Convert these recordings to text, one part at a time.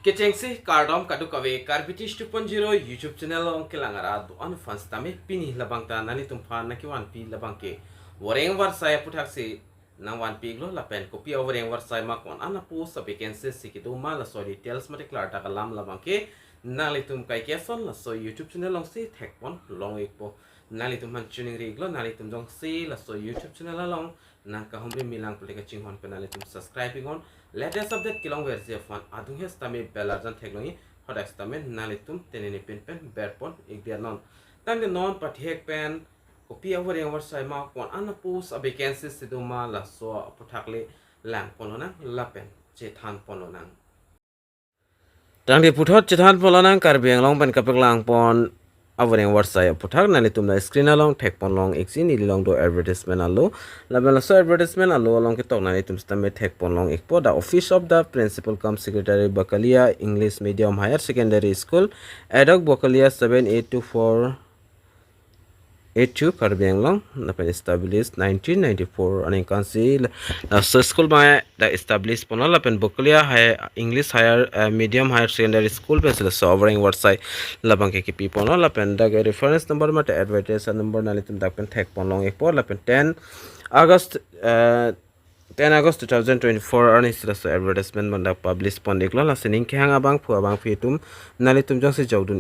Kecengsi kardom kadu kawe Karbi 2.0 YouTube channel ong kelangara do an fans tame pini labangta nani tumpan na kiwan pi labangke wareng warsai puthak se nang wan pi glo lapen kopi wareng warsai makon ana post vacancies sikitu ma la so details mate klar ta kalam labangke nali tum kai keson la so YouTube channel ong se thek pon long ekpo nali tum han tuning ri glo nali tum jong se la so YouTube channel long na ka humbe milang pulika chinghon pe nali tum subscribing on latest update kilong versi fan adung hes tame belajan theklogi hodak tame nalitum tenene pen berpon igdian non tang de non pathek pen kopi over yang warsai ma kon ana post a vacancies siduma la so puthakle lang ponona lapen che than ponona tang de puthot che than ponona Karbi Anglong pen kapaklang pon avering warsai puthak nalitum na screen along thek pon long exi ni long do advertisement allo label so advertisement allo along ke tok nalitum stame thek pon long ekpo the office of the principal cum secretary Bokolia English medium higher secondary school adok Bokolia 782482 Karbi Anglong napen established 1994 ani kansi so school ma the established pon lapen Bokolia high English higher medium higher secondary school pesel so avering warsai labang ke pi pon lapen the reference number mate advertisement number nalitum dapen thek pon long ekpo lapen 10 August 2024 ani sila so advertisement manda publish pon deklo la sening ke hang abang pu abang fitum nalitum jong se jogdun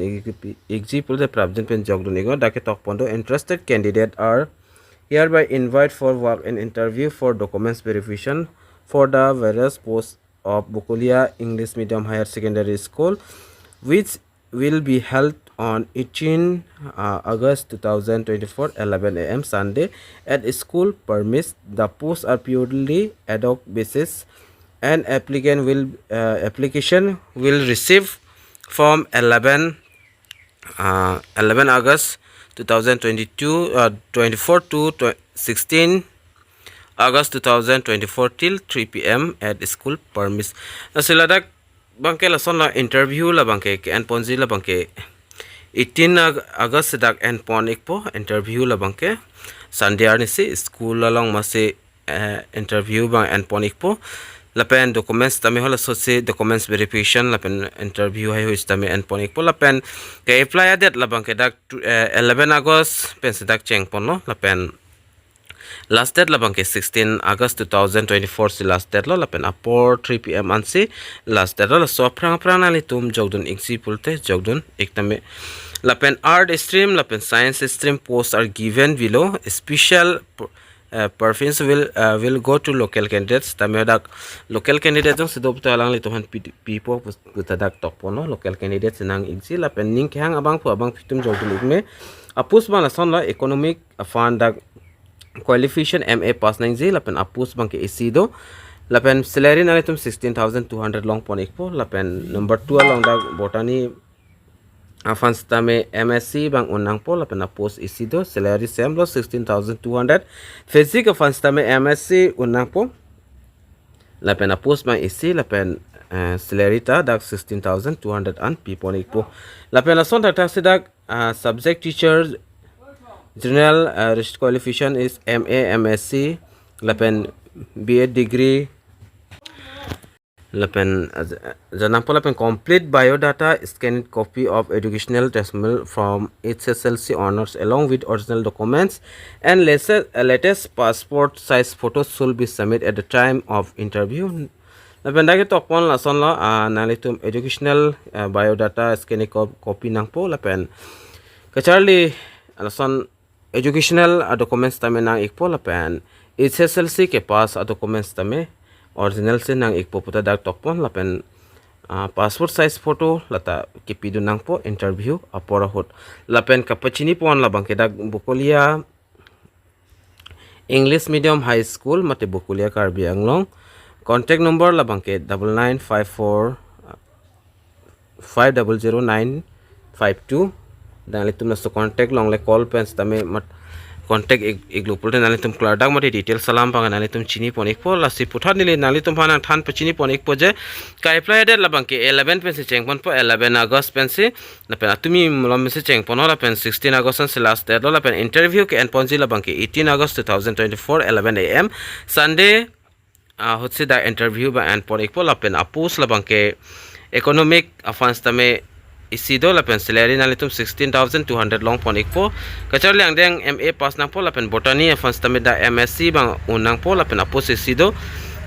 example the prabjan pen jogdun ego dake tok pondo interested candidate are hereby invite for work and interview for documents verification for the various posts of Bokolia English medium higher secondary school which will be held on 18 August 2024 11 a.m. Sunday at school permits. The posts are purely ad hoc basis and application will receive from 11 August 2024 to 16 August 2024 till 3 p.m. at school permits. Nasiladak bangke la son la interview la bangke ke en ponzi la bangke 18 August dak en pon ekpo interview la bangke Sunday arni se school along mase interview bang en pon ekpo lapen documents tame hola so se documents verification lapen interview hai hois tame en pon ekpo lapen ke apply adet la bangke dak 11 August pen se dak cheng pon no lapen last date labang ke 16 August 2024 si last date lo lapen apor 3 p.m. ansi last date lo so prang nali tum jogdun iksi pulte jogdun iktame lapen art stream lapen science stream posts are given below special preference will go to local candidates tame dak local candidates jong sidop to alang li tohan pipo putadak topono local candidates nang iksi lapen ning hang abang pu abang pitum jogdun ikme apus bala son la economic fund dak qualification MA pass nang zi lapen apus bang ke isido lapen salary nalitum 16,200 long pon ekpo lapen number 2 along da botany afans tame MSc bang unang po lapen apus isido salary same lo 16,200 physics afans tame MSc unang po lapen apus bang isi lapen salary ta dak 16,200 an pi pon ekpo lapen lason ta sidak subject teacher general qualification is MA MSc lapen BA degree lapen janampo lapen complete biodata scanned copy of educational testimonial from HSLC honors along with original documents and latest passport size photos should be submitted at the time of interview lapen dagi tokpon lason lo nalitum educational biodata scanned copy nangpo lapen kacharli lason educational documents tame nang ikpo lapen HSLC ke pass documents tame original se nang ikpo puta dak tokpon lapen passport size photo lata ke pidu nang po interview apora hot lapen kapachini pon labang ke dak Bokolia English medium high school mate Bokolia Karbi Anglong contact number labang ke 9954 500952 dan litum na so contact long le call pens tame mat contact iglupul de nalitum kladak mate detail salam pang nalitum chini pon ekpo la si puthat nile nalitum phanang than pachini pon ekpo je ka apply de labang ke 11 pen se cheng pon po 11 August pen se na pen atumi molom se cheng pon la pen 16 August se last date la pen interview ke en ponji labang ke 18 August 2024 11 am Sunday hotse da interview ba en pon ekpo la pen apus labang ke economic afans tame isido lapen salary nalitum 16,200 long pon ikpo kachar liang deng MA pass nang po lapen botany afans tame da MSc bang unang po lapen apos isido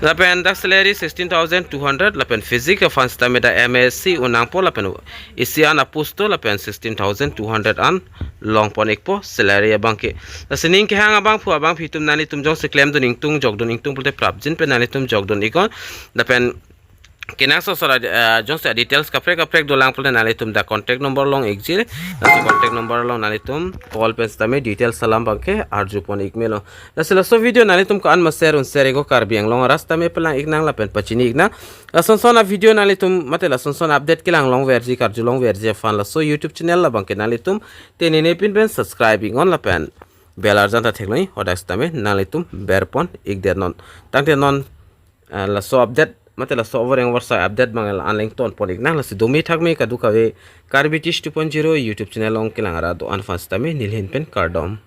lapen da salary 16,200 lapen physics afans tame da MSc unang po lapen isian apusto lapen 16,200 an long pon ikpo salary abangke lasining ke hang abang pu abang phitum nalitum jong se claim do ningtung jog do ningtung pulte prapjin pe nalitum jog do ikon lapen Kena so sora jong sa details kaprek dolang pula nalitum da contact number long exil nasi contact number long nalitum call pens tame details salam bangke arju pon ikmelo nasi laso video nalitum kan maser un serego Karbi Anglong rasta me pelang iknang lapen pachini ikna lason sona video nalitum mate lason sona update kilang long versi karju long versi fan laso YouTube channel la bangke nalitum tenene pin ben subscribing on lapen bell arjan ta thekloi hodax tame nalitum berpon ikder non tangte non laso update मतलब सो VORENG AVARSAI update bangal anleng ton ponik nang lasi domi thakme ka dukawe Karbi 2.0 YouTube channel ong kilangara do anfas tame nilhin pen kardom